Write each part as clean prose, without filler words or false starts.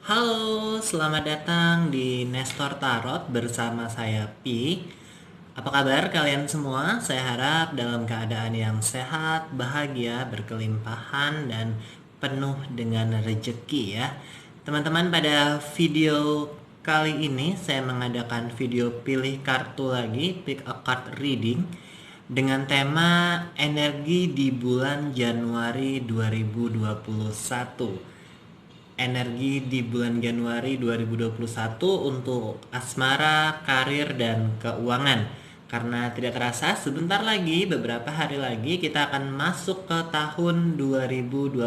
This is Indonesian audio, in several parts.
Halo, selamat datang di Nestor Tarot bersama saya Pi. Apa kabar kalian semua? Saya harap dalam keadaan yang sehat, bahagia, berkelimpahan, dan penuh dengan rejeki ya. Teman-teman, pada video kali ini saya mengadakan video pilih kartu lagi, pick a card reading dengan tema energi di bulan Januari 2021. Energi di bulan Januari 2021 untuk asmara, karir, dan keuangan. Karena tidak terasa sebentar lagi, beberapa hari lagi kita akan masuk ke tahun 2021.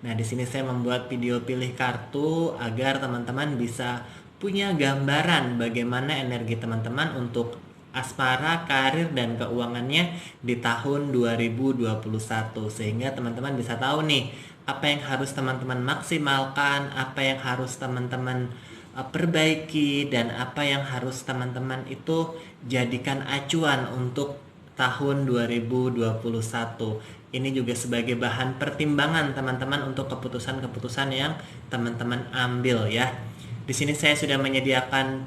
Nah, di sini saya membuat video pilih kartu agar teman-teman bisa punya gambaran bagaimana energi teman-teman untuk asmara, karir, dan keuangannya di tahun 2021, sehingga teman-teman bisa tahu nih apa yang harus teman-teman maksimalkan, apa yang harus teman-teman perbaiki, dan apa yang harus teman-teman itu jadikan acuan untuk tahun 2021. Ini juga sebagai bahan pertimbangan teman-teman untuk keputusan-keputusan yang teman-teman ambil ya. Di sini saya sudah menyediakan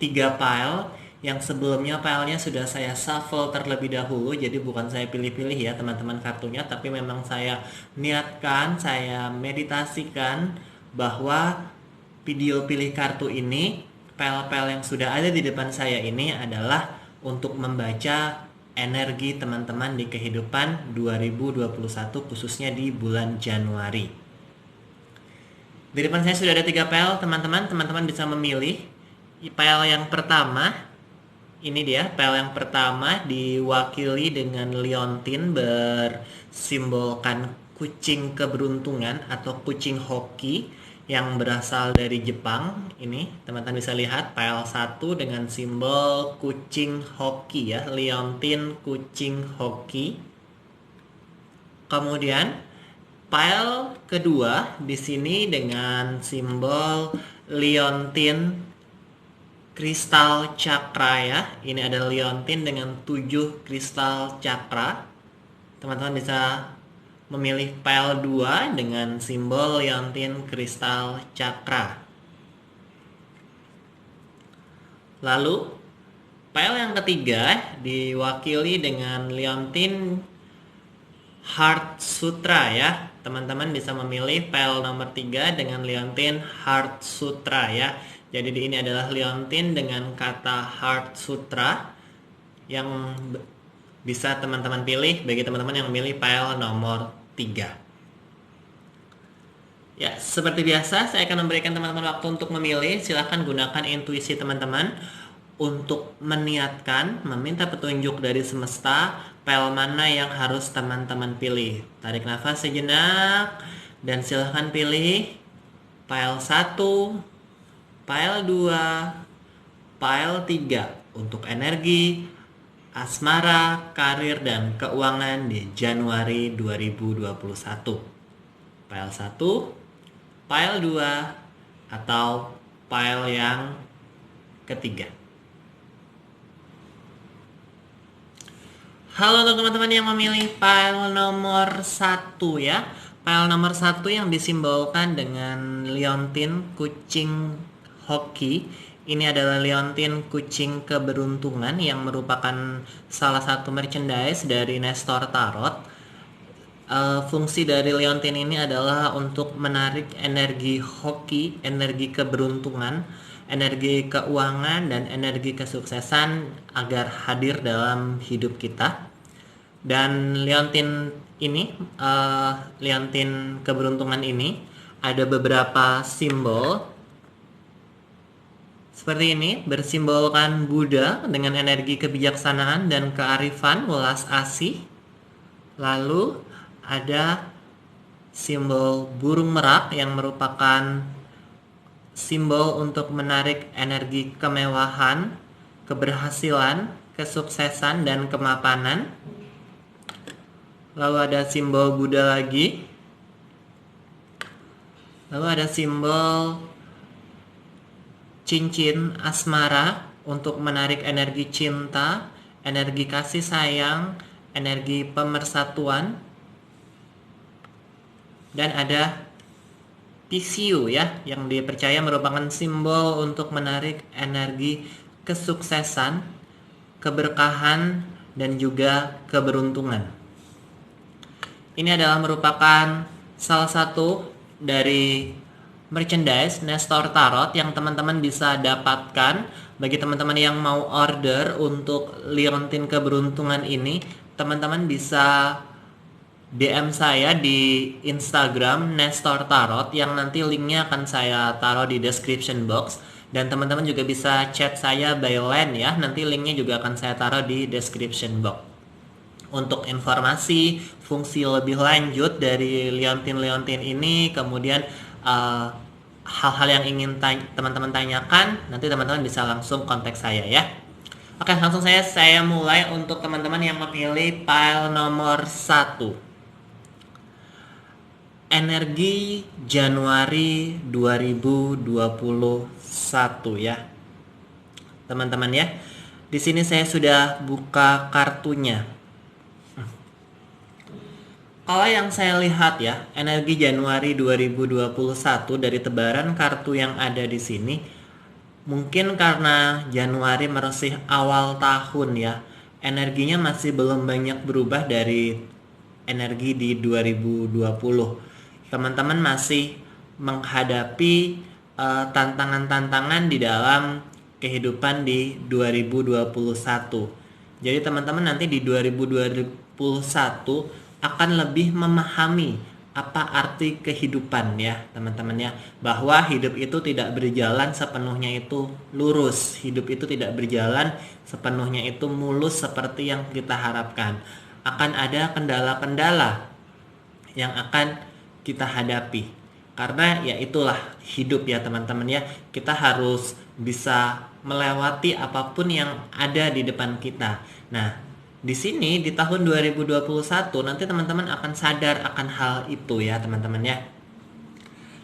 3 file yang sebelumnya filenya sudah saya shuffle terlebih dahulu, jadi bukan saya pilih-pilih ya teman-teman kartunya, tapi memang saya niatkan, saya meditasikan bahwa video pilih kartu ini, file-file yang sudah ada di depan saya ini adalah untuk membaca energi teman-teman di kehidupan 2021, khususnya di bulan Januari. Di depan saya sudah ada 3 file teman-teman, teman-teman bisa memilih. File yang pertama, ini dia, file yang pertama diwakili dengan liontin bersimbolkan kucing keberuntungan atau kucing hoki yang berasal dari Jepang. Ini teman-teman bisa lihat file 1 dengan simbol kucing hoki ya, liontin kucing hoki. Kemudian file kedua di sini dengan simbol liontin kristal cakra ya. Ini ada liontin dengan 7 kristal cakra. Teman-teman bisa memilih file 2 dengan simbol liontin kristal cakra. Lalu file yang ketiga diwakili dengan liontin Heart Sutra ya. Teman-teman bisa memilih file nomor 3 dengan liontin Heart Sutra ya. Jadi ini adalah liontin dengan kata Heart Sutra yang bisa teman-teman pilih bagi teman-teman yang memilih file nomor 3. Ya, seperti biasa saya akan memberikan teman-teman waktu untuk memilih. Silahkan gunakan intuisi teman-teman untuk meniatkan, meminta petunjuk dari semesta, file mana yang harus teman-teman pilih. Tarik nafas sejenak dan silahkan pilih file 1, file 2, file 3 untuk energi, asmara, karir, dan keuangan di Januari 2021. File 1, file 2, atau file yang ketiga. Halo untuk teman-teman yang memilih file nomor 1 ya. File nomor 1 yang disimbolkan dengan liontin kucing hoki. Ini adalah liontin kucing keberuntungan yang merupakan salah satu merchandise dari Nestor Tarot. Fungsi dari liontin ini adalah untuk menarik energi hoki, energi keberuntungan, energi keuangan, dan energi kesuksesan agar hadir dalam hidup kita. Dan liontin ini, liontin keberuntungan ini ada beberapa simbol seperti ini, bersimbolkan Buddha dengan energi kebijaksanaan dan kearifan welas asih. Lalu ada simbol burung merak yang merupakan simbol untuk menarik energi kemewahan, keberhasilan, kesuksesan, dan kemapanan. Lalu ada simbol Buddha lagi. Lalu ada simbol cincin asmara untuk menarik energi cinta, energi kasih sayang, energi pemersatuan. Dan ada PCU ya, yang dipercaya merupakan simbol untuk menarik energi kesuksesan, keberkahan, dan juga keberuntungan. Ini adalah merupakan salah satu dari merchandise Nestor Tarot yang teman-teman bisa dapatkan. Bagi teman-teman yang mau order untuk liontin keberuntungan ini, teman-teman bisa DM saya di Instagram Nestor Tarot yang nanti linknya akan saya taruh di description box, dan teman-teman juga bisa chat saya by line ya, nanti linknya juga akan saya taruh di description box. Untuk informasi fungsi lebih lanjut dari liontin ini, kemudian hal-hal yang ingin teman-teman tanyakan, nanti teman-teman bisa langsung kontak saya ya. Oke, langsung saya mulai untuk teman-teman yang memilih pile nomor 1. Energi Januari 2021 ya. Teman-teman ya. Di sini saya sudah buka kartunya. Kalau yang saya lihat ya, energi Januari 2021 dari tebaran kartu yang ada di sini, mungkin karena Januari masih awal tahun ya, energinya masih belum banyak berubah dari energi di 2020. Teman-teman masih menghadapi tantangan-tantangan di dalam kehidupan di 2021. Jadi teman-teman nanti di 2021 akan lebih memahami apa arti kehidupan ya teman-teman ya, bahwa hidup itu tidak berjalan sepenuhnya itu lurus, hidup itu tidak berjalan sepenuhnya itu mulus seperti yang kita harapkan. Akan ada kendala-kendala yang akan kita hadapi, karena ya itulah hidup ya teman-teman ya. Kita harus bisa melewati apapun yang ada di depan kita. Nah, di sini di tahun 2021 nanti teman-teman akan sadar akan hal itu ya teman-teman ya.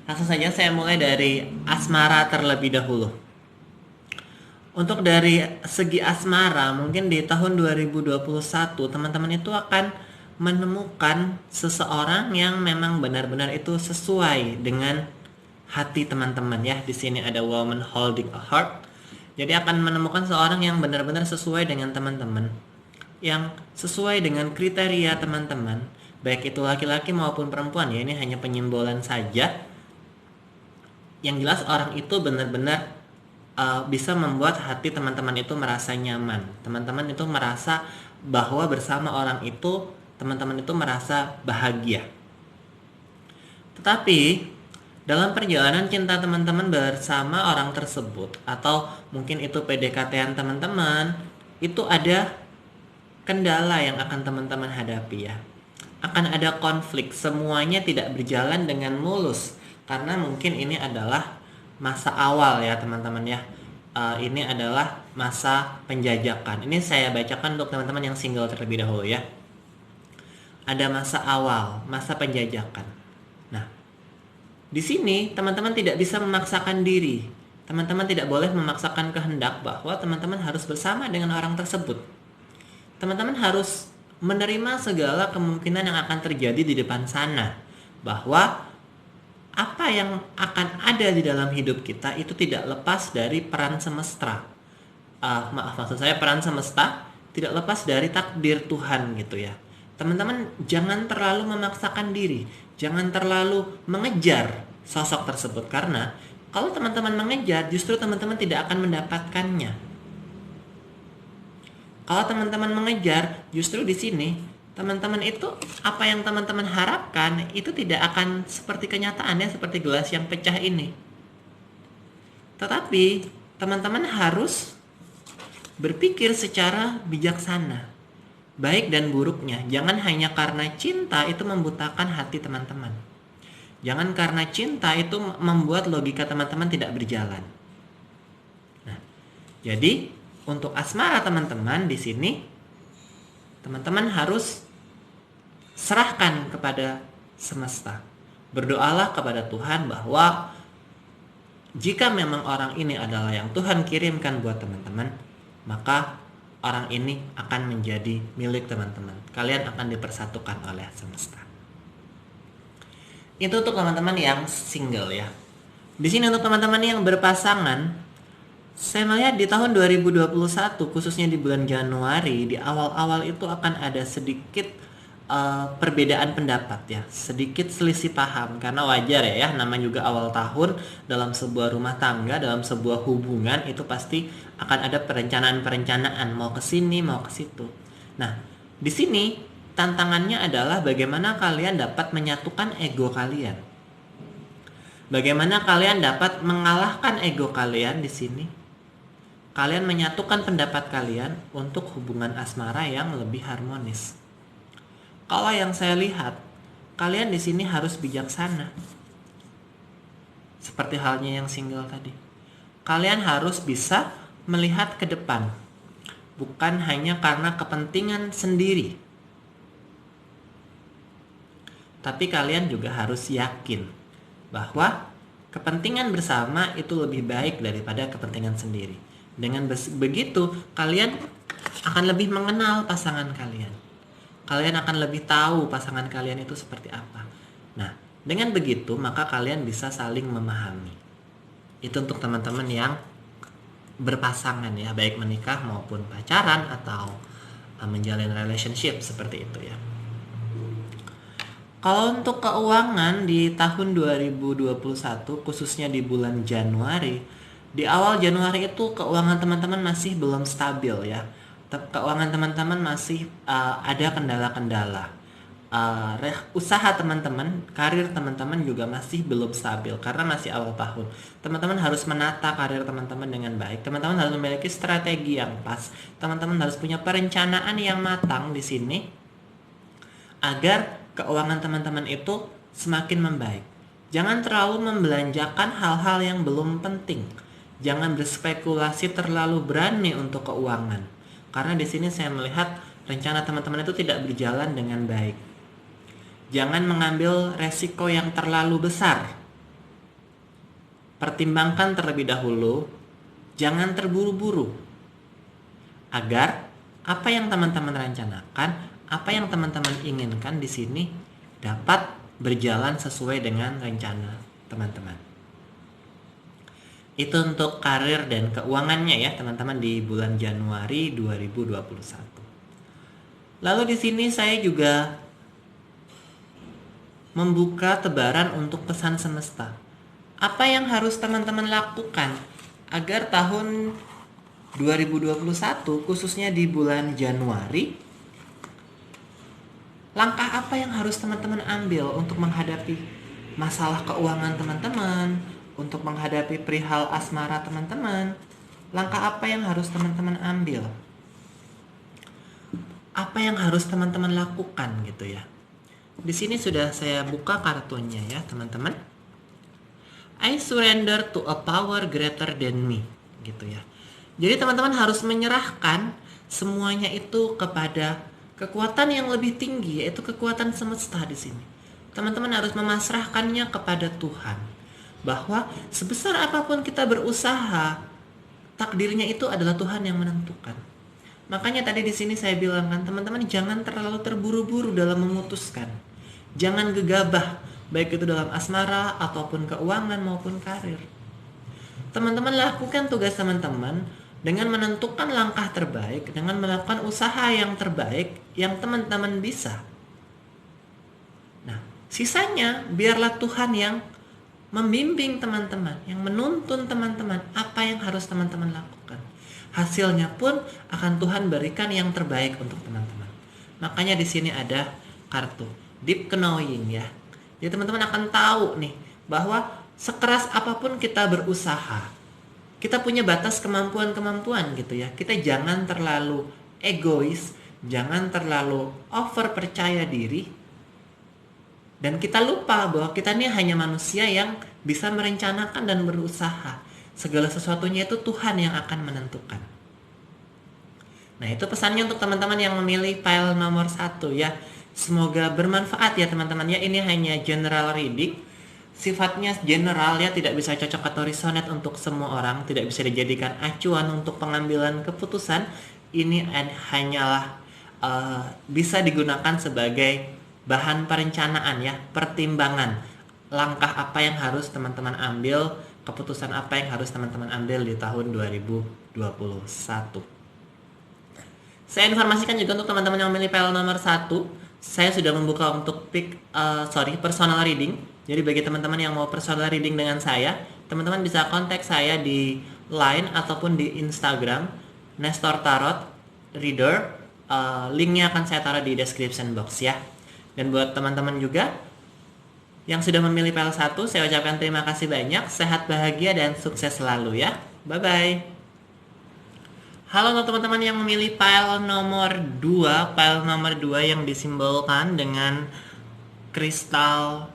Langsung saja saya mulai dari asmara terlebih dahulu. Untuk dari segi asmara, mungkin di tahun 2021 teman-teman itu akan menemukan seseorang yang memang benar-benar itu sesuai dengan hati teman-teman ya. Di sini ada woman holding a heart. Jadi akan menemukan seorang yang benar-benar sesuai dengan teman-teman, yang sesuai dengan kriteria teman-teman, baik itu laki-laki maupun perempuan ya. Ini hanya penyimbolan saja. Yang jelas orang itu benar-benar bisa membuat hati teman-teman itu merasa nyaman. Teman-teman itu merasa bahwa bersama orang itu teman-teman itu merasa bahagia. Tetapi dalam perjalanan cinta teman-teman bersama orang tersebut, atau mungkin itu PDKT-an teman-teman, itu ada kendala yang akan teman-teman hadapi ya. Akan ada konflik, semuanya tidak berjalan dengan mulus, karena mungkin ini adalah masa awal ya teman-teman ya. Ini adalah masa penjajakan. Ini saya bacakan untuk teman-teman yang single terlebih dahulu ya. Ada masa awal, masa penjajakan. Nah, di sini teman-teman tidak bisa memaksakan diri. Teman-teman tidak boleh memaksakan kehendak bahwa teman-teman harus bersama dengan orang tersebut. Teman-teman harus menerima segala kemungkinan yang akan terjadi di depan sana, bahwa apa yang akan ada di dalam hidup kita itu tidak lepas dari peran semesta. Maksud saya peran semesta tidak lepas dari takdir Tuhan gitu ya. Teman-teman jangan terlalu memaksakan diri, jangan terlalu mengejar sosok tersebut, karena kalau teman-teman mengejar justru teman-teman tidak akan mendapatkannya. Kalau teman-teman mengejar, justru di sini teman-teman itu apa yang teman-teman harapkan itu tidak akan seperti kenyataannya, seperti gelas yang pecah ini. Tetapi teman-teman harus berpikir secara bijaksana, baik dan buruknya. Jangan hanya karena cinta itu membutakan hati teman-teman. Jangan karena cinta itu membuat logika teman-teman tidak berjalan. Nah, jadi untuk asmara teman-teman di sini, teman-teman harus serahkan kepada semesta. Berdoalah kepada Tuhan bahwa jika memang orang ini adalah yang Tuhan kirimkan buat teman-teman, maka orang ini akan menjadi milik teman-teman. Kalian akan dipersatukan oleh semesta. Itu untuk teman-teman yang single ya. Di sini untuk teman-teman yang berpasangan, saya melihat di tahun 2021 khususnya di bulan Januari di awal-awal itu akan ada sedikit perbedaan pendapat ya, sedikit selisih paham karena wajar ya, namanya juga awal tahun dalam sebuah rumah tangga, dalam sebuah hubungan itu pasti akan ada perencanaan-perencanaan mau ke sini, mau ke situ. Nah, di sini tantangannya adalah bagaimana kalian dapat menyatukan ego kalian. Bagaimana kalian dapat mengalahkan ego kalian di sini? Kalian menyatukan pendapat kalian untuk hubungan asmara yang lebih harmonis. Kalau yang saya lihat, kalian di sini harus bijaksana. Seperti halnya yang single tadi. Kalian harus bisa melihat ke depan. Bukan hanya karena kepentingan sendiri. Tapi kalian juga harus yakin bahwa kepentingan bersama itu lebih baik daripada kepentingan sendiri. Dengan begitu, kalian akan lebih mengenal pasangan kalian. Kalian akan lebih tahu pasangan kalian itu seperti apa. Nah, dengan begitu maka kalian bisa saling memahami. Itu untuk teman-teman yang berpasangan ya, baik menikah maupun pacaran atau menjalin relationship seperti itu ya. Kalau untuk keuangan di tahun 2021 khususnya di bulan Januari, di awal Januari itu keuangan teman-teman masih belum stabil ya. Keuangan teman-teman masih ada kendala-kendala. Usaha teman-teman, karir teman-teman juga masih belum stabil karena masih awal tahun. Teman-teman harus menata karir teman-teman dengan baik. Teman-teman harus memiliki strategi yang pas. Teman-teman harus punya perencanaan yang matang di sini agar keuangan teman-teman itu semakin membaik. Jangan terlalu membelanjakan hal-hal yang belum penting. Jangan berspekulasi terlalu berani untuk keuangan. Karena di sini saya melihat rencana teman-teman itu tidak berjalan dengan baik. Jangan mengambil resiko yang terlalu besar. Pertimbangkan terlebih dahulu, jangan terburu-buru. Agar apa yang teman-teman rencanakan, apa yang teman-teman inginkan di sini dapat berjalan sesuai dengan rencana teman-teman. Itu untuk karir dan keuangannya ya teman-teman di bulan Januari 2021. Lalu di sini saya juga membuka tebaran untuk pesan semesta. Apa yang harus teman-teman lakukan agar tahun 2021 khususnya di bulan Januari, langkah apa yang harus teman-teman ambil untuk menghadapi masalah keuangan teman-teman, untuk menghadapi perihal asmara teman-teman? Langkah apa yang harus teman-teman ambil? Apa yang harus teman-teman lakukan gitu ya? Di sini sudah saya buka kartunya ya teman-teman. I surrender to a power greater than me gitu ya. Jadi teman-teman harus menyerahkan semuanya itu kepada kekuatan yang lebih tinggi, yaitu kekuatan semesta di sini. Teman-teman harus memasrahkannya kepada Tuhan. Bahwa sebesar apapun kita berusaha, takdirnya itu adalah Tuhan yang menentukan. Makanya tadi di sini saya bilang kan, teman-teman jangan terlalu terburu-buru dalam memutuskan. Jangan gegabah, baik itu dalam asmara ataupun keuangan maupun karir. Teman-teman lakukan tugas teman-teman dengan menentukan langkah terbaik, dengan melakukan usaha yang terbaik yang teman-teman bisa. Nah, sisanya biarlah Tuhan yang membimbing teman-teman, yang menuntun teman-teman apa yang harus teman-teman lakukan. Hasilnya pun akan Tuhan berikan yang terbaik untuk teman-teman. Makanya di sini ada kartu deep knowing ya. Jadi teman-teman akan tahu nih bahwa sekeras apapun kita berusaha, kita punya batas kemampuan-kemampuan gitu ya. Kita jangan terlalu egois, jangan terlalu over percaya diri. Dan kita lupa bahwa kita ini hanya manusia yang bisa merencanakan dan berusaha. Segala sesuatunya itu Tuhan yang akan menentukan. Nah, itu pesannya untuk teman-teman yang memilih file nomor 1 ya. Semoga bermanfaat ya teman-teman ya. Ini hanya general reading. Sifatnya general ya, tidak bisa cocok atau resonate untuk semua orang. Tidak bisa dijadikan acuan untuk pengambilan keputusan. Ini hanyalah bisa digunakan sebagai bahan perencanaan ya, pertimbangan langkah apa yang harus teman-teman ambil, keputusan apa yang harus teman-teman ambil di tahun 2021. Saya informasikan juga untuk teman-teman yang memilih PL nomor 1, saya sudah membuka untuk personal reading. Jadi bagi teman-teman yang mau personal reading dengan saya, teman-teman bisa kontak saya di Line ataupun di Instagram Nestor Tarot Reader. Linknya akan saya taruh di description box ya. Dan buat teman-teman juga yang sudah memilih PL 1, saya ucapkan terima kasih banyak, sehat, bahagia, dan sukses selalu ya. Bye-bye. Halo untuk teman-teman yang memilih pile nomor 2. Pile nomor 2 yang disimbolkan dengan kristal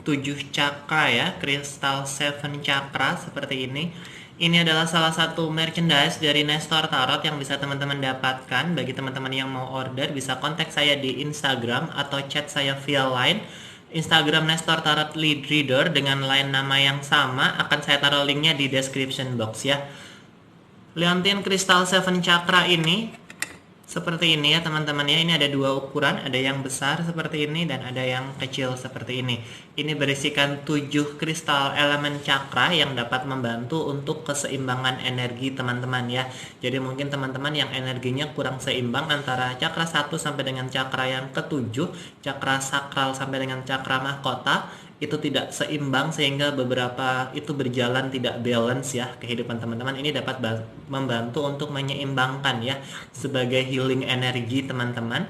7 cakra ya, kristal 7 cakra seperti ini. Ini adalah salah satu merchandise dari Nestor Tarot yang bisa teman-teman dapatkan. Bagi teman-teman yang mau order, bisa kontak saya di Instagram atau chat saya via Line. Instagram Nestor Tarot Lead Reader dengan line nama yang sama, akan saya taruh linknya di description box ya. Liontin kristal 7 cakra ini seperti ini ya teman-teman ya. Ini ada 2 ukuran, ada yang besar seperti ini dan ada yang kecil seperti ini. Ini berisikan 7 kristal elemen cakra yang dapat membantu untuk keseimbangan energi teman-teman ya. Jadi mungkin teman-teman yang energinya kurang seimbang antara cakra 1 sampai dengan cakra yang ke-7, cakra sakral sampai dengan cakra mahkota, itu tidak seimbang sehingga beberapa itu berjalan tidak balance ya kehidupan teman-teman. Ini dapat membantu untuk menyeimbangkan ya, sebagai healing energi teman-teman,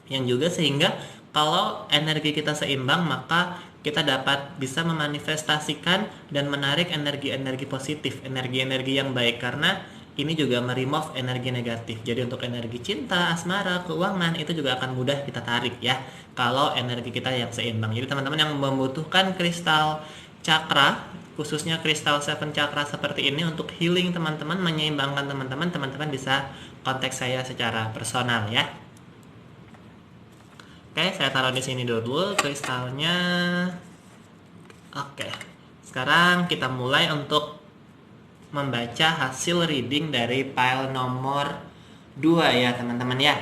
yang juga sehingga kalau energi kita seimbang maka kita dapat bisa memanifestasikan dan menarik energi-energi positif, energi-energi yang baik, karena ini juga meremove energi negatif. Jadi untuk energi cinta, asmara, keuangan itu juga akan mudah kita tarik ya kalau energi kita yang seimbang. Jadi teman-teman yang membutuhkan kristal cakra, khususnya kristal 7 cakra seperti ini untuk healing teman-teman, menyeimbangkan teman-teman, teman-teman bisa kontak saya secara personal ya. Oke, saya taruh di sini dulu kristalnya. Oke, sekarang kita mulai untuk membaca hasil reading dari pile nomor 2 ya teman-teman ya.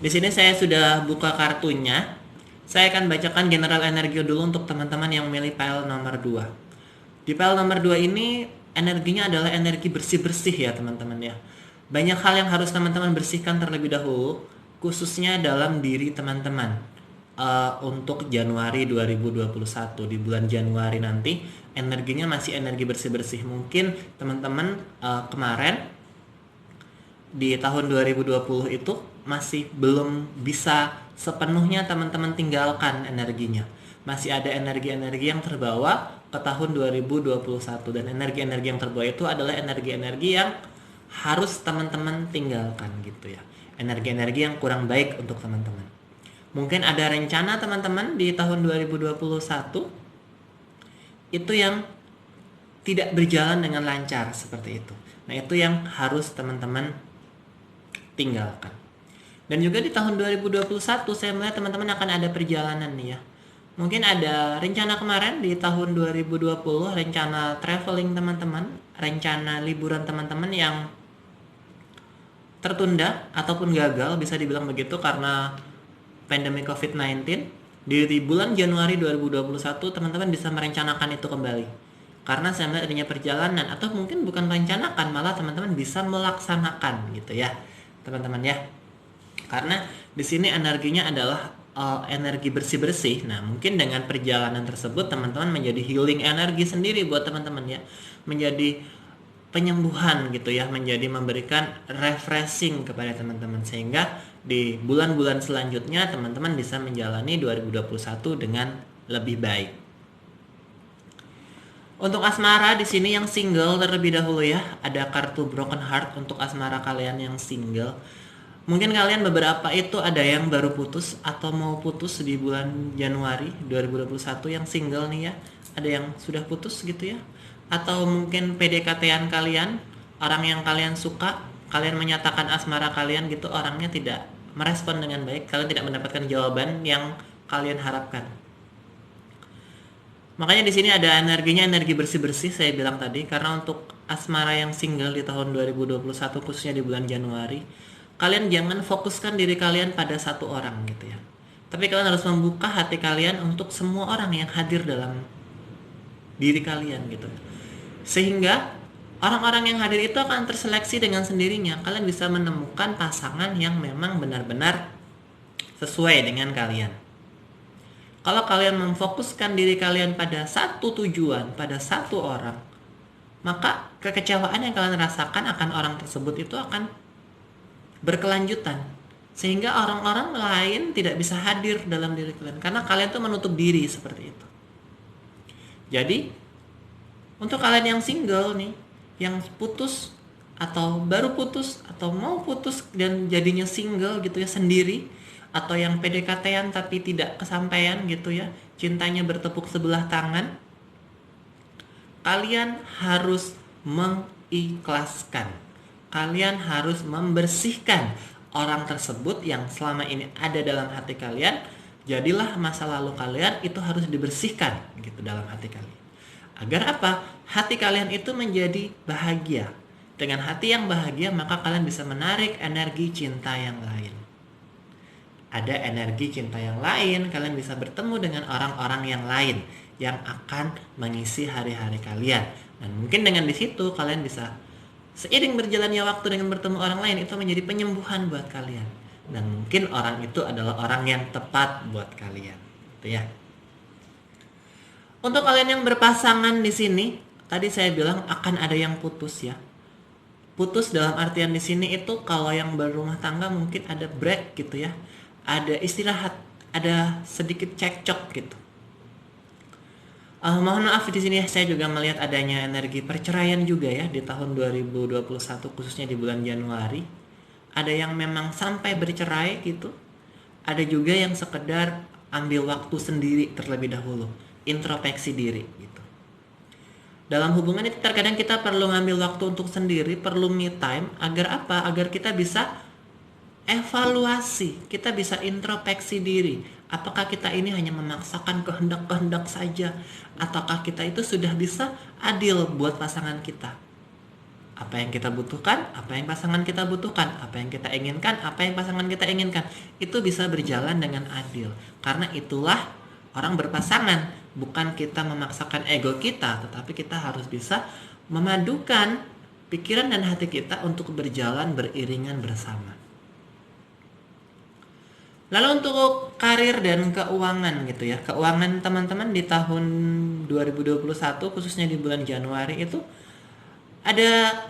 Di sini saya sudah buka kartunya. Saya akan bacakan general energi dulu untuk teman-teman yang memilih pile nomor 2. Di pile nomor 2 ini energinya adalah energi bersih-bersih ya teman-teman ya. Banyak hal yang harus teman-teman bersihkan terlebih dahulu, khususnya dalam diri teman-teman. Untuk Januari 2021, di bulan Januari nanti energinya masih energi bersih-bersih. Mungkin teman-teman kemarin di tahun 2020 itu masih belum bisa sepenuhnya teman-teman tinggalkan energinya. Masih ada energi-energi yang terbawa ke tahun 2021, dan energi-energi yang terbawa itu adalah energi-energi yang harus teman-teman tinggalkan gitu ya. Energi-energi yang kurang baik untuk teman-teman. Mungkin ada rencana teman-teman di tahun 2021 itu yang tidak berjalan dengan lancar seperti itu. Nah, itu yang harus teman-teman tinggalkan. Dan juga di tahun 2021 saya melihat teman-teman akan ada perjalanan nih ya. Mungkin ada rencana kemarin di tahun 2020, rencana traveling teman-teman, rencana liburan teman-teman yang tertunda ataupun gagal, bisa dibilang begitu, karena pandemi COVID-19. Di bulan Januari 2021 teman-teman bisa merencanakan itu kembali, karena saya melihat adanya perjalanan, atau mungkin bukan merencanakan, malah teman-teman bisa melaksanakan gitu ya teman-teman ya. Karena di sini energinya adalah energi bersih-bersih. Nah, mungkin dengan perjalanan tersebut teman-teman menjadi healing energi sendiri buat teman-teman ya, menjadi penyembuhan gitu ya, menjadi memberikan refreshing kepada teman-teman, sehingga di bulan-bulan selanjutnya teman-teman bisa menjalani 2021 dengan lebih baik. Untuk asmara di sini yang single terlebih dahulu ya, ada kartu broken heart untuk asmara kalian yang single. Mungkin kalian beberapa itu ada yang baru putus atau mau putus di bulan Januari 2021 yang single nih ya. Ada yang sudah putus gitu ya. Atau mungkin PDKT-an kalian, orang yang kalian suka, kalian menyatakan asmara kalian gitu, orangnya tidak merespon dengan baik, kalian tidak mendapatkan jawaban yang kalian harapkan. Makanya di sini ada energinya, energi bersih-bersih saya bilang tadi, karena untuk asmara yang single di tahun 2021 khususnya di bulan Januari, kalian jangan fokuskan diri kalian pada satu orang gitu ya. Tapi kalian harus membuka hati kalian untuk semua orang yang hadir dalam diri kalian gitu. Sehingga orang-orang yang hadir itu akan terseleksi dengan sendirinya. Kalian bisa menemukan pasangan yang memang benar-benar sesuai dengan kalian. Kalau kalian memfokuskan diri kalian pada satu tujuan, pada satu orang, maka kekecewaan yang kalian rasakan akan orang tersebut itu akan berkelanjutan. Sehingga orang-orang lain tidak bisa hadir dalam diri kalian. Karena kalian tuh menutup diri seperti itu. Jadi, untuk kalian yang single nih, yang putus, atau baru putus, atau mau putus dan jadinya single gitu ya, sendiri, atau yang PDKT-an tapi tidak kesampaian gitu ya, cintanya bertepuk sebelah tangan, kalian harus mengikhlaskan. Kalian harus membersihkan orang tersebut yang selama ini ada dalam hati kalian. Jadilah masa lalu kalian itu harus dibersihkan gitu dalam hati kalian. Agar apa? Hati kalian itu menjadi bahagia. Dengan hati yang bahagia maka kalian bisa menarik energi cinta yang lain. Ada energi cinta yang lain, kalian bisa bertemu dengan orang-orang yang lain yang akan mengisi hari-hari kalian. Dan mungkin dengan di situ kalian bisa, seiring berjalannya waktu dengan bertemu orang lain, itu menjadi penyembuhan buat kalian. Dan mungkin orang itu adalah orang yang tepat buat kalian. Gitu ya. Untuk kalian yang berpasangan di sini, tadi saya bilang akan ada yang putus ya. Putus dalam artian di sini itu kalau yang berumah tangga mungkin ada break gitu ya. Ada istirahat, ada sedikit cekcok gitu. Mohon maaf di sini saya juga melihat adanya energi perceraian juga ya di tahun 2021 khususnya di bulan Januari. Ada yang memang sampai bercerai gitu. Ada juga yang sekedar ambil waktu sendiri terlebih dahulu, introspeksi diri gitu. Dalam hubungan itu terkadang kita perlu ngambil waktu untuk sendiri, perlu me time agar apa? Agar kita bisa evaluasi, kita bisa introspeksi diri. Apakah kita ini hanya memaksakan kehendak-kehendak saja? Ataukah kita itu sudah bisa adil buat pasangan kita? Apa yang kita butuhkan, apa yang pasangan kita butuhkan, apa yang kita inginkan, apa yang pasangan kita inginkan. Itu bisa berjalan dengan adil. Karena itulah orang berpasangan. Bukan kita memaksakan ego kita, tetapi kita harus bisa memadukan pikiran dan hati kita untuk berjalan beriringan bersama. Lalu untuk karir dan keuangan gitu ya. Keuangan teman-teman di tahun 2021 khususnya di bulan Januari itu ada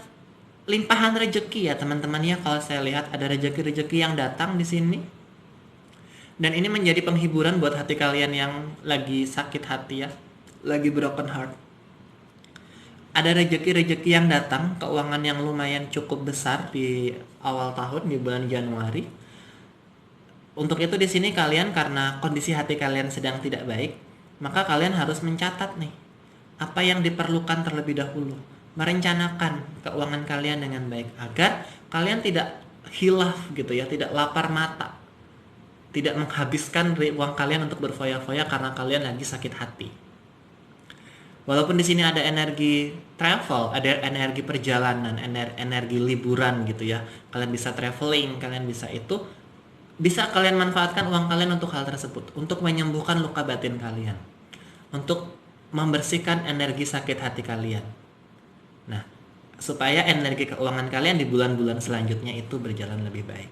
limpahan rezeki ya teman-teman ya. Kalau saya lihat ada rezeki-rezeki yang datang di sini. Dan ini menjadi penghiburan buat hati kalian yang lagi sakit hati ya. Lagi broken heart. Ada rezeki-rezeki yang datang, keuangan yang lumayan cukup besar di awal tahun di bulan Januari. Untuk itu di sini kalian karena kondisi hati kalian sedang tidak baik, maka kalian harus mencatat nih apa yang diperlukan terlebih dahulu, merencanakan keuangan kalian dengan baik agar kalian tidak hilaf gitu ya, tidak lapar mata, tidak menghabiskan uang kalian untuk berfoya-foya karena kalian lagi sakit hati. Walaupun di sini ada energi travel, ada energi perjalanan, energi liburan gitu ya, kalian bisa traveling, kalian bisa itu. Bisa kalian manfaatkan uang kalian untuk hal tersebut, untuk menyembuhkan luka batin kalian, untuk membersihkan energi sakit hati kalian. Nah, supaya energi keuangan kalian di bulan-bulan selanjutnya itu berjalan lebih baik.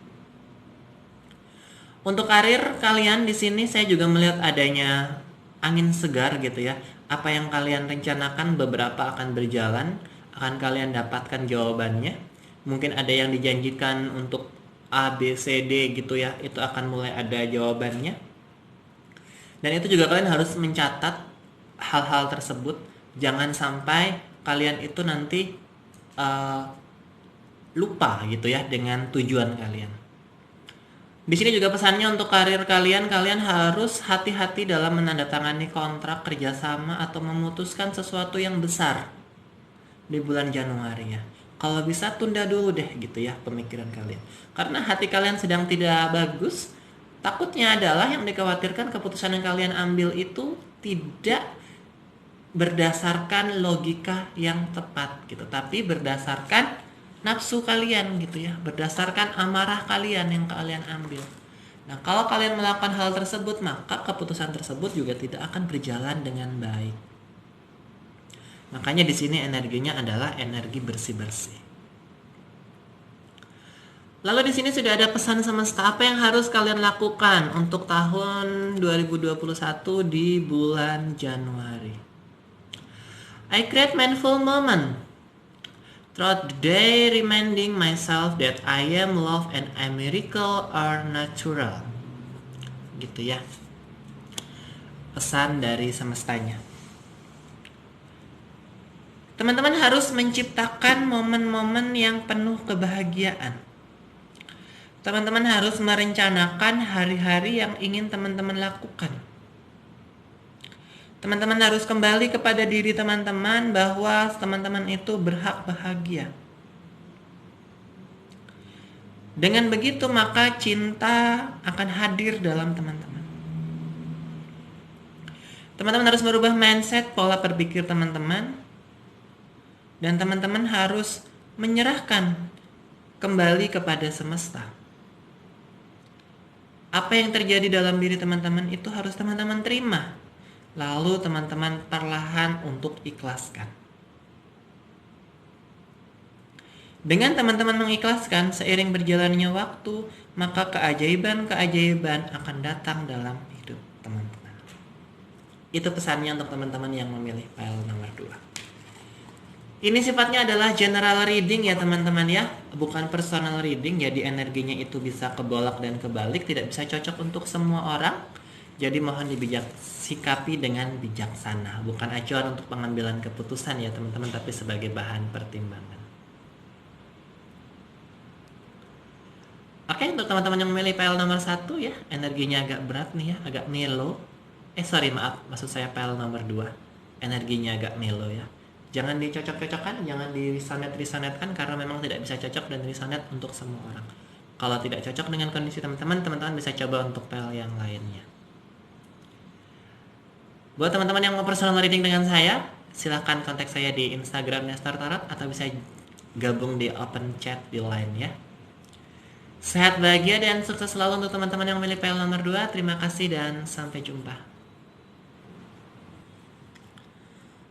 Untuk karir kalian di sini saya juga melihat adanya angin segar gitu ya. Apa yang kalian rencanakan beberapa akan berjalan, akan kalian dapatkan jawabannya. Mungkin ada yang dijanjikan untuk A, B, C, D gitu ya, itu akan mulai ada jawabannya. Dan itu juga kalian harus mencatat hal-hal tersebut. Jangan sampai kalian itu nanti lupa gitu ya dengan tujuan kalian. Di sini juga pesannya untuk karir kalian, kalian harus hati-hati dalam menandatangani kontrak kerjasama atau memutuskan sesuatu yang besar di bulan Januari ya. Kalau bisa tunda dulu deh gitu ya pemikiran kalian. Karena hati kalian sedang tidak bagus. Takutnya adalah yang dikhawatirkan keputusan yang kalian ambil itu tidak berdasarkan logika yang tepat gitu. Tapi berdasarkan nafsu kalian gitu ya. Berdasarkan amarah kalian yang kalian ambil. Nah, kalau kalian melakukan hal tersebut, maka keputusan tersebut juga tidak akan berjalan dengan baik. Makanya di sini energinya adalah energi bersih-bersih. Lalu di sini sudah ada pesan semesta apa yang harus kalian lakukan untuk tahun 2021 di bulan Januari. I create mindful moment throughout the day, reminding myself that I am love and a miracle are natural. Gitu ya. Pesan dari semestanya. Teman-teman harus menciptakan momen-momen yang penuh kebahagiaan. Teman-teman harus merencanakan hari-hari yang ingin teman-teman lakukan. Teman-teman harus kembali kepada diri teman-teman bahwa teman-teman itu berhak bahagia. Dengan begitu maka cinta akan hadir dalam teman-teman. Teman-teman harus merubah mindset, pola berpikir teman-teman. Dan teman-teman harus menyerahkan kembali kepada semesta. Apa yang terjadi dalam diri teman-teman itu harus teman-teman terima. Lalu teman-teman perlahan untuk ikhlaskan. Dengan teman-teman mengikhlaskan, seiring berjalannya waktu, maka keajaiban-keajaiban akan datang dalam hidup teman-teman. Itu pesannya untuk teman-teman yang memilih file nomor 2. Ini sifatnya adalah general reading ya teman-teman ya, bukan personal reading. Jadi energinya itu bisa kebolak dan kebalik, tidak bisa cocok untuk semua orang. Jadi mohon sikapi dengan bijaksana, bukan acuan untuk pengambilan keputusan ya teman-teman, tapi sebagai bahan pertimbangan. Oke, untuk teman-teman yang memilih file nomor 1 ya, energinya agak berat nih ya, agak mellow. Maksud saya file nomor 2. Energinya agak mellow ya. Jangan dicocok-cocokkan, jangan diresonate-resonetkan karena memang tidak bisa cocok dan resonate untuk semua orang. Kalau tidak cocok dengan kondisi teman-teman, teman-teman bisa coba untuk file yang lainnya. Buat teman-teman yang mau personal reading dengan saya, silahkan kontak saya di Instagram Nestor Tarot atau bisa gabung di open chat di line ya. Sehat, bahagia, dan sukses selalu untuk teman-teman yang memilih file nomor 2. Terima kasih dan sampai jumpa.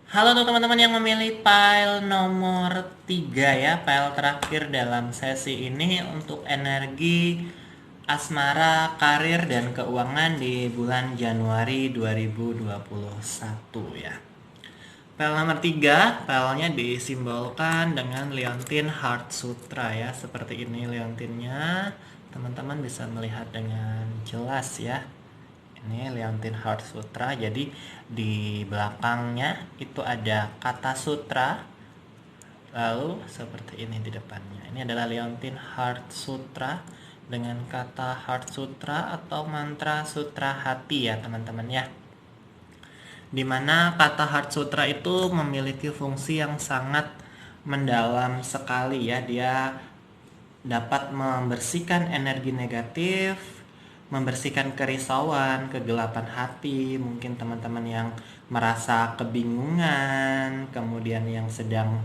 Halo untuk teman-teman yang memilih file nomor 3 ya, file terakhir dalam sesi ini untuk energi asmara, karir, dan keuangan di bulan Januari 2021 ya. File nomor 3, filenya disimbolkan dengan liontin Heart Sutra ya. Seperti ini liontinnya, teman-teman bisa melihat dengan jelas ya. Ini liontin Heart Sutra, jadi di belakangnya itu ada kata sutra, lalu seperti ini di depannya. Ini adalah liontin Heart Sutra dengan kata Heart Sutra atau mantra sutra hati ya teman-teman ya. Dimana kata Heart Sutra itu memiliki fungsi yang sangat mendalam sekali ya. Dia dapat membersihkan energi negatif, membersihkan kerisauan, kegelapan hati. Mungkin teman-teman yang merasa kebingungan, kemudian yang sedang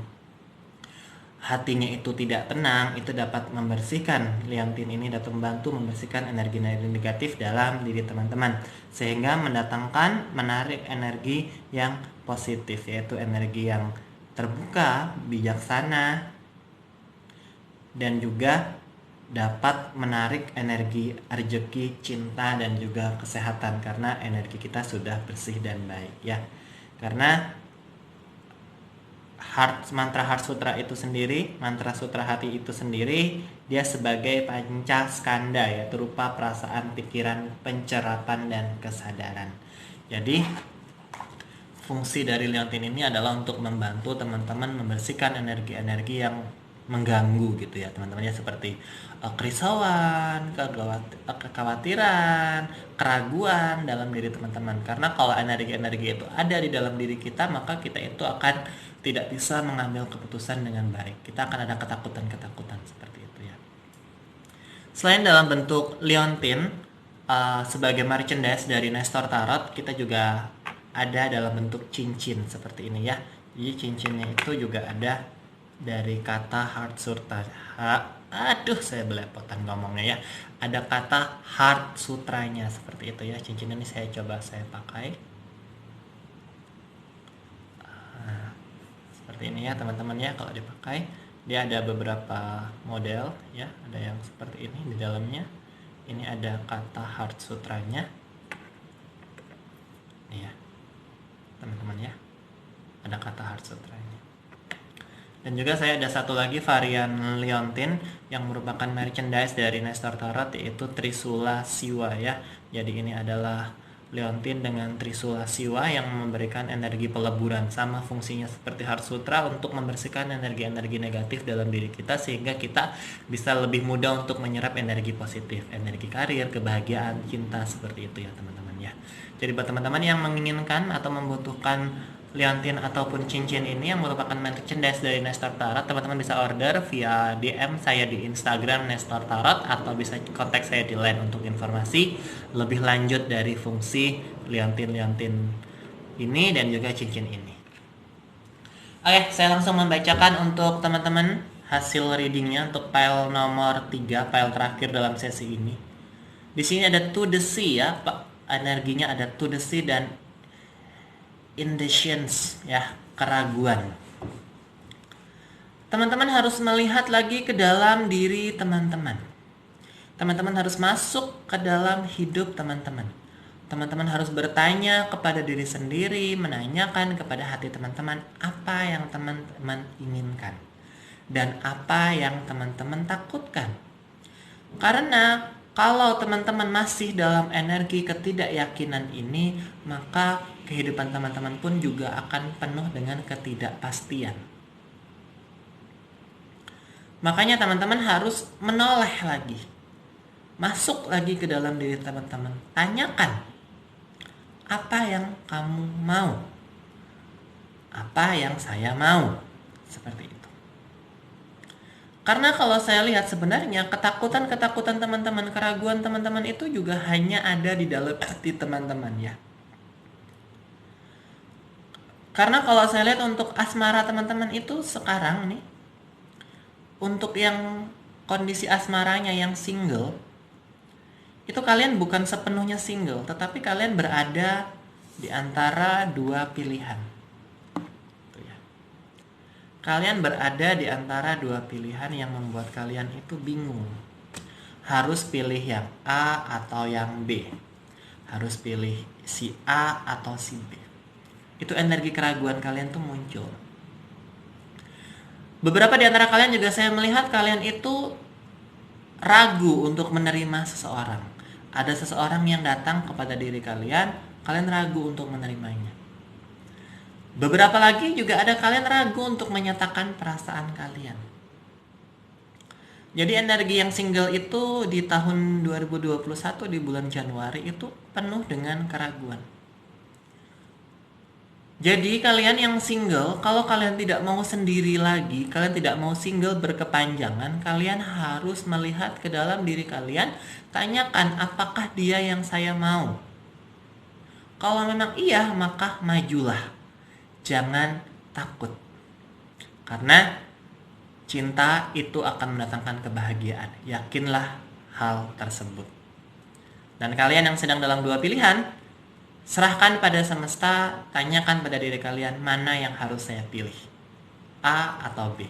hatinya itu tidak tenang, itu dapat membersihkan. Liontin ini dapat membantu membersihkan energi-energi negatif dalam diri teman-teman, sehingga menarik energi yang positif, yaitu energi yang terbuka, bijaksana, dan juga dapat menarik energi rezeki, cinta, dan juga kesehatan, karena energi kita sudah bersih dan baik ya. Karena mantra Heart Sutra itu sendiri, mantra sutra hati itu sendiri, dia sebagai panca skanda ya, berupa perasaan, pikiran, pencerapan, dan kesadaran. Jadi fungsi dari liontin ini adalah untuk membantu teman-teman membersihkan energi-energi yang mengganggu gitu ya teman-teman ya, seperti kerisauan, kekhawatiran, keraguan dalam diri teman-teman. Karena kalau energi-energi itu ada di dalam diri kita, maka kita itu akan tidak bisa mengambil keputusan dengan baik. Kita akan ada ketakutan-ketakutan seperti itu ya. Selain dalam bentuk liontin sebagai merchandise dari Nestor Tarot, kita juga ada dalam bentuk cincin seperti ini ya. Jadi cincinnya itu juga ada dari kata Heart Sutra, Aduh, saya belepotan ngomongnya ya. Ada kata Heart Sutranya seperti itu ya. Cincin ini saya coba saya pakai. Seperti ini ya teman-teman ya, kalau dipakai. Dia ada beberapa model ya. Ada yang seperti ini di dalamnya. Ini ada kata Heart Sutranya. Nih ya, teman-teman ya. Ada kata Heart Sutranya. Dan juga saya ada satu lagi varian liontin yang merupakan merchandise dari Nestor Tarot, yaitu Trisula Siwa ya. Jadi ini adalah liontin dengan Trisula Siwa yang memberikan energi peleburan, sama fungsinya seperti Heart Sutra untuk membersihkan energi-energi negatif dalam diri kita sehingga kita bisa lebih mudah untuk menyerap energi positif, energi karir, kebahagiaan, cinta, seperti itu ya teman-teman ya. Jadi buat teman-teman yang menginginkan atau membutuhkan liontin ataupun cincin ini yang merupakan merchandise dari Nestor Tarot, teman-teman bisa order via DM saya di Instagram Nestor Tarot atau bisa kontak saya di line untuk informasi lebih lanjut dari fungsi liontin-liontin ini dan juga cincin ini. Oke, saya langsung membacakan untuk teman-teman hasil readingnya untuk file nomor 3, file terakhir dalam sesi ini. Di sini ada to the sea ya, Pak. Energinya ada to the sea dan indecience ya, keraguan. Teman-teman harus melihat lagi ke dalam diri teman-teman. Teman-teman harus masuk ke dalam hidup teman-teman. Teman-teman harus bertanya kepada diri sendiri, menanyakan kepada hati teman-teman apa yang teman-teman inginkan dan apa yang teman-teman takutkan. Karena kalau teman-teman masih dalam energi ketidakyakinan ini, maka kehidupan teman-teman pun juga akan penuh dengan ketidakpastian. Makanya teman-teman harus menoleh lagi. Masuk lagi ke dalam diri teman-teman. Tanyakan, apa yang kamu mau? Apa yang saya mau? Seperti itu. Karena kalau saya lihat sebenarnya ketakutan-ketakutan teman-teman, keraguan teman-teman itu juga hanya ada di dalam hati teman-teman ya. Karena kalau saya lihat untuk asmara teman-teman itu sekarang nih, untuk yang kondisi asmaranya yang single, itu kalian bukan sepenuhnya single, tetapi kalian berada di antara dua pilihan. Kalian berada di antara dua pilihan yang membuat kalian itu bingung. Harus pilih yang A atau yang B. Harus pilih si A atau si B. Itu energi keraguan kalian tuh muncul. Beberapa di antara kalian juga saya melihat kalian itu ragu untuk menerima seseorang. Ada seseorang yang datang kepada diri kalian, kalian ragu untuk menerimanya. Beberapa lagi juga ada kalian ragu untuk menyatakan perasaan kalian. Jadi energi yang single itu di tahun 2021 di bulan Januari itu penuh dengan keraguan. Jadi kalian yang single, kalau kalian tidak mau sendiri lagi, kalian tidak mau single berkepanjangan, kalian harus melihat ke dalam diri kalian, tanyakan apakah dia yang saya mau. Kalau memang iya, maka majulah. Jangan takut. Karena cinta itu akan mendatangkan kebahagiaan. Yakinlah hal tersebut. Dan kalian yang sedang dalam dua pilihan, serahkan pada semesta, tanyakan pada diri kalian mana yang harus saya pilih. A atau B.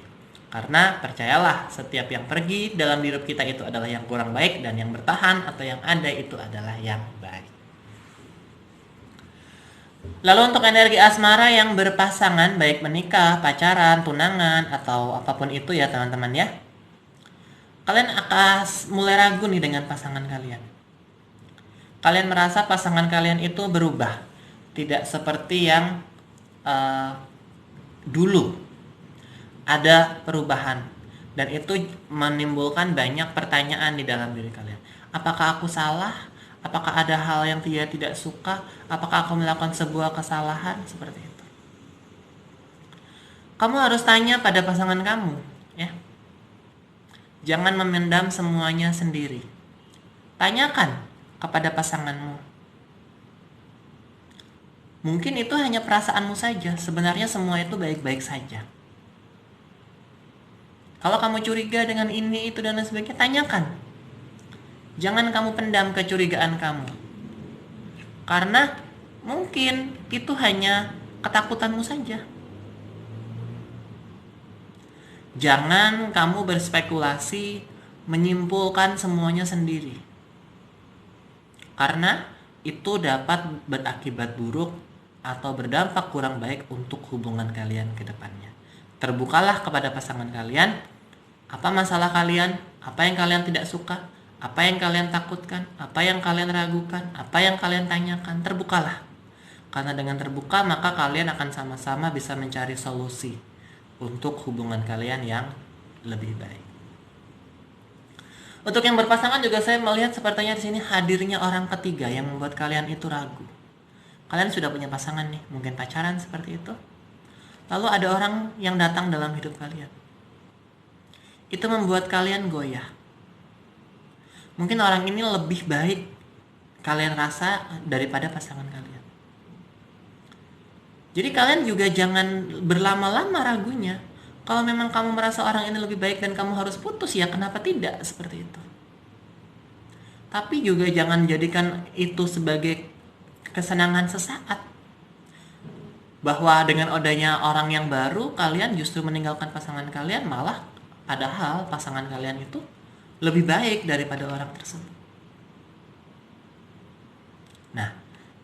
Karena percayalah, setiap yang pergi dalam hidup kita itu adalah yang kurang baik, dan yang bertahan atau yang ada itu adalah yang baik. Lalu untuk energi asmara yang berpasangan, baik menikah, pacaran, tunangan, atau apapun itu ya teman-teman ya, kalian akan mulai ragu nih dengan pasangan kalian. Kalian merasa pasangan kalian itu berubah, tidak seperti yang dulu. Ada perubahan, dan itu menimbulkan banyak pertanyaan di dalam diri kalian. Apakah aku salah? Apakah ada hal yang dia tidak suka? Apakah aku melakukan sebuah kesalahan? Seperti itu. Kamu harus tanya pada pasangan kamu, ya. Jangan memendam semuanya sendiri. Tanyakan kepada pasanganmu. Mungkin itu hanya perasaanmu saja. Sebenarnya semua itu baik-baik saja. Kalau kamu curiga dengan ini, itu, dan lain sebagainya, tanyakan. Jangan kamu pendam kecurigaan kamu. Karena mungkin itu hanya ketakutanmu saja. Jangan kamu berspekulasi, menyimpulkan semuanya sendiri. Karena itu dapat berakibat buruk atau berdampak kurang baik untuk hubungan kalian ke depannya. Terbukalah kepada pasangan kalian, apa masalah kalian, apa yang kalian tidak suka, apa yang kalian takutkan, apa yang kalian ragukan, apa yang kalian tanyakan. Terbukalah. Karena dengan terbuka maka kalian akan sama-sama bisa mencari solusi untuk hubungan kalian yang lebih baik. Untuk yang berpasangan juga saya melihat sepertinya di sini hadirnya orang ketiga yang membuat kalian itu ragu. Kalian sudah punya pasangan nih, mungkin pacaran seperti itu. Lalu ada orang yang datang dalam hidup kalian. Itu membuat kalian goyah. Mungkin orang ini lebih baik kalian rasa daripada pasangan kalian. Jadi kalian juga jangan berlama-lama ragunya. Kalau memang kamu merasa orang ini lebih baik dan kamu harus putus, ya kenapa tidak seperti itu. Tapi juga jangan jadikan itu sebagai kesenangan sesaat. Bahwa dengan adanya orang yang baru, kalian justru meninggalkan pasangan kalian, malah padahal pasangan kalian itu lebih baik daripada orang tersebut. Nah,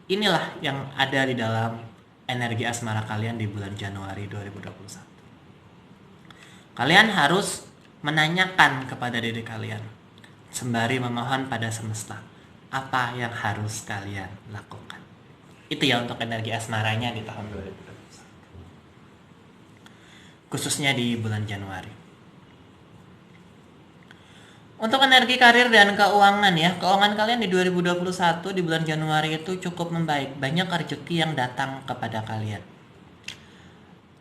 inilah yang ada di dalam energi asmara kalian di bulan Januari 2021. Kalian harus menanyakan kepada diri kalian, sembari memohon pada semesta, apa yang harus kalian lakukan. Itu ya untuk energi asmaranya di tahun 2021. Khususnya di bulan Januari. Untuk energi karir dan keuangan ya, keuangan kalian di 2021 di bulan Januari itu cukup membaik. Banyak rezeki yang datang kepada kalian.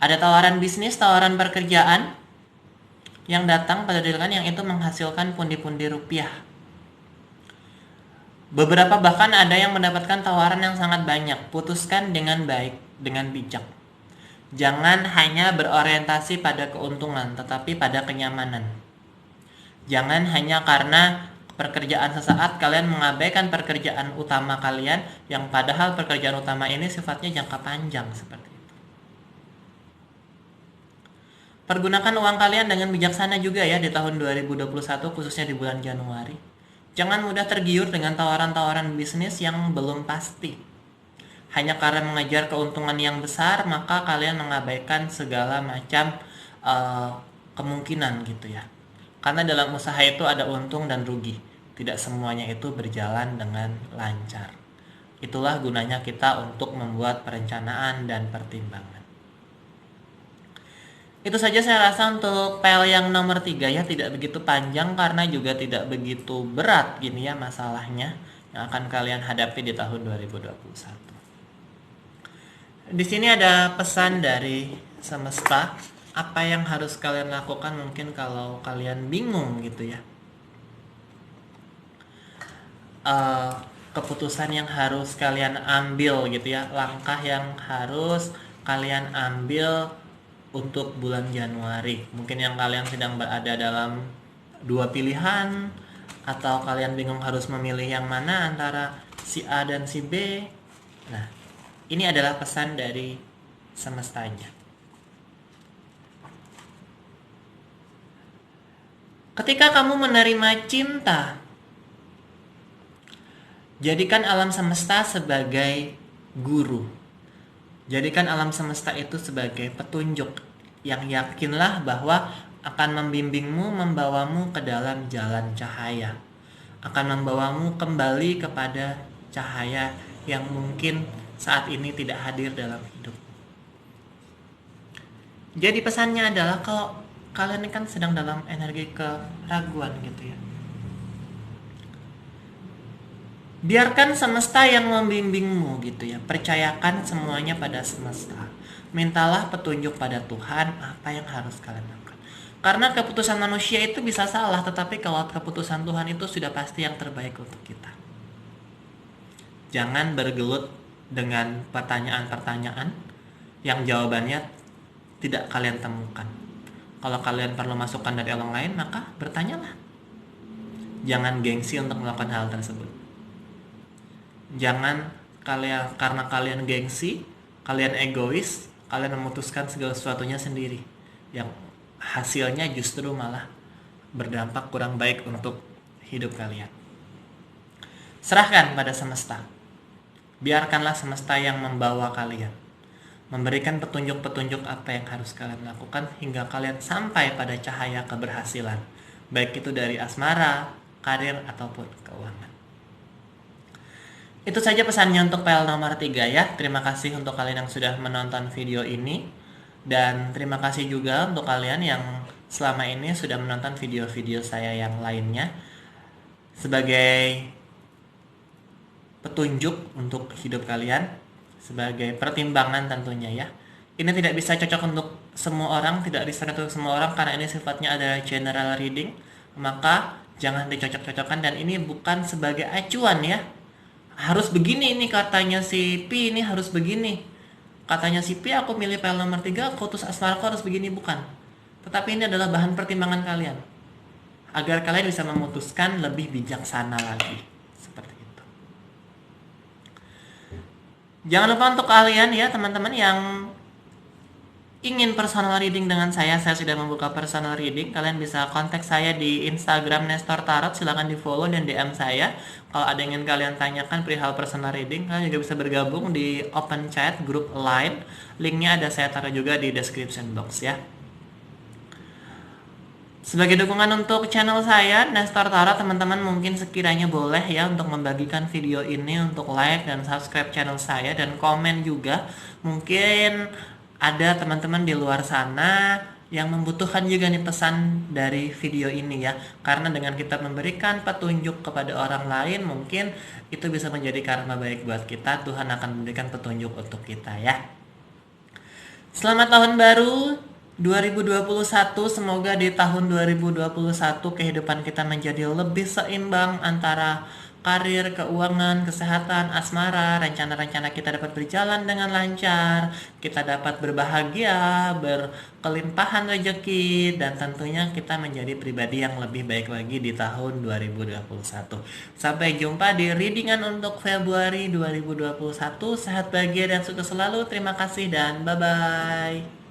Ada tawaran bisnis, tawaran pekerjaan yang datang pada diri kalian yang itu menghasilkan pundi-pundi rupiah. Beberapa bahkan ada yang mendapatkan tawaran yang sangat banyak. Putuskan dengan baik, dengan bijak. Jangan hanya berorientasi pada keuntungan, tetapi pada kenyamanan. Jangan hanya karena pekerjaan sesaat kalian mengabaikan pekerjaan utama kalian, yang padahal pekerjaan utama ini sifatnya jangka panjang seperti itu. Pergunakan uang kalian dengan bijaksana juga ya di tahun 2021, khususnya di bulan Januari. Jangan mudah tergiur dengan tawaran-tawaran bisnis yang belum pasti. Hanya karena mengejar keuntungan yang besar, maka kalian mengabaikan segala macam kemungkinan gitu ya. Karena dalam usaha itu ada untung dan rugi. Tidak semuanya itu berjalan dengan lancar. Itulah gunanya kita untuk membuat perencanaan dan pertimbangan. Itu saja saya rasa untuk PL yang nomor 3 ya, tidak begitu panjang karena juga tidak begitu berat gini ya masalahnya yang akan kalian hadapi di tahun 2021. Di sini ada pesan dari semesta, apa yang harus kalian lakukan mungkin kalau kalian bingung gitu ya. Keputusan yang harus kalian ambil gitu ya, langkah yang harus kalian ambil untuk bulan Januari. Mungkin yang kalian sedang berada dalam dua pilihan, atau kalian bingung harus memilih yang mana antara si A dan si B. Nah, ini adalah pesan dari semestanya. Ketika kamu menerima cinta, jadikan alam semesta sebagai guru. Jadikan alam semesta itu sebagai petunjuk yang yakinlah bahwa akan membimbingmu, membawamu ke dalam jalan cahaya. Akan membawamu kembali kepada cahaya yang mungkin saat ini tidak hadir dalam hidup. Jadi pesannya adalah kalau kalian ini kan sedang dalam energi keraguan gitu ya. Biarkan semesta yang membimbingmu gitu ya. Percayakan semuanya pada semesta. Mintalah petunjuk pada Tuhan apa yang harus kalian lakukan. Karena keputusan manusia itu bisa salah, tetapi kalau keputusan Tuhan itu sudah pasti yang terbaik untuk kita. Jangan bergelut dengan pertanyaan-pertanyaan yang jawabannya tidak kalian temukan. Kalau kalian perlu masukan dari orang lain, maka bertanyalah. Jangan gengsi untuk melakukan hal tersebut. Jangan karena kalian gengsi, kalian egois, kalian memutuskan segala sesuatunya sendiri, yang hasilnya justru malah berdampak kurang baik untuk hidup kalian. Serahkan pada semesta. Biarkanlah semesta yang membawa kalian, memberikan petunjuk-petunjuk apa yang harus kalian lakukan hingga kalian sampai pada cahaya keberhasilan, baik itu dari asmara, karir, ataupun keuangan. Itu saja pesannya untuk PL nomor 3 ya. Terima kasih untuk kalian yang sudah menonton video ini, dan terima kasih juga untuk kalian yang selama ini sudah menonton video-video saya yang lainnya sebagai petunjuk untuk hidup kalian, sebagai pertimbangan tentunya ya. Ini tidak bisa cocok untuk semua orang, tidak bisa untuk semua orang karena ini sifatnya adalah general reading, maka jangan dicocok-cocokkan, dan ini bukan sebagai acuan ya. Harus begini, ini katanya si P, ini harus begini. Katanya si P, aku milih PL nomor 3, kutus asmaraku harus begini, bukan. Tetapi ini adalah bahan pertimbangan kalian, agar kalian bisa memutuskan lebih bijaksana lagi. Seperti itu. Jangan lupa untuk kalian ya teman-teman yang ingin personal reading dengan saya sudah membuka personal reading. Kalian bisa kontak saya di Instagram Nestor Tarot, silahkan di follow dan DM saya. Kalau ada yang ingin kalian tanyakan perihal personal reading, kalian juga bisa bergabung di open chat grup line. Linknya ada saya taruh juga di description box ya. Sebagai dukungan untuk channel saya Nestor Tarot, teman-teman mungkin sekiranya boleh ya untuk membagikan video ini, untuk like dan subscribe channel saya, dan komen juga. Mungkin ada teman-teman di luar sana yang membutuhkan juga nih pesan dari video ini ya. Karena dengan kita memberikan petunjuk kepada orang lain, mungkin itu bisa menjadi karma baik buat kita. Tuhan akan memberikan petunjuk untuk kita ya. Selamat tahun baru 2021. Semoga di tahun 2021 kehidupan kita menjadi lebih seimbang antara karir, keuangan, kesehatan, asmara. Rencana-rencana kita dapat berjalan dengan lancar, kita dapat berbahagia, berkelimpahan rezeki, dan tentunya kita menjadi pribadi yang lebih baik lagi di tahun 2021. Sampai jumpa di readingan untuk Februari 2021. Sehat, bahagia, dan sukses selalu. Terima kasih dan bye-bye.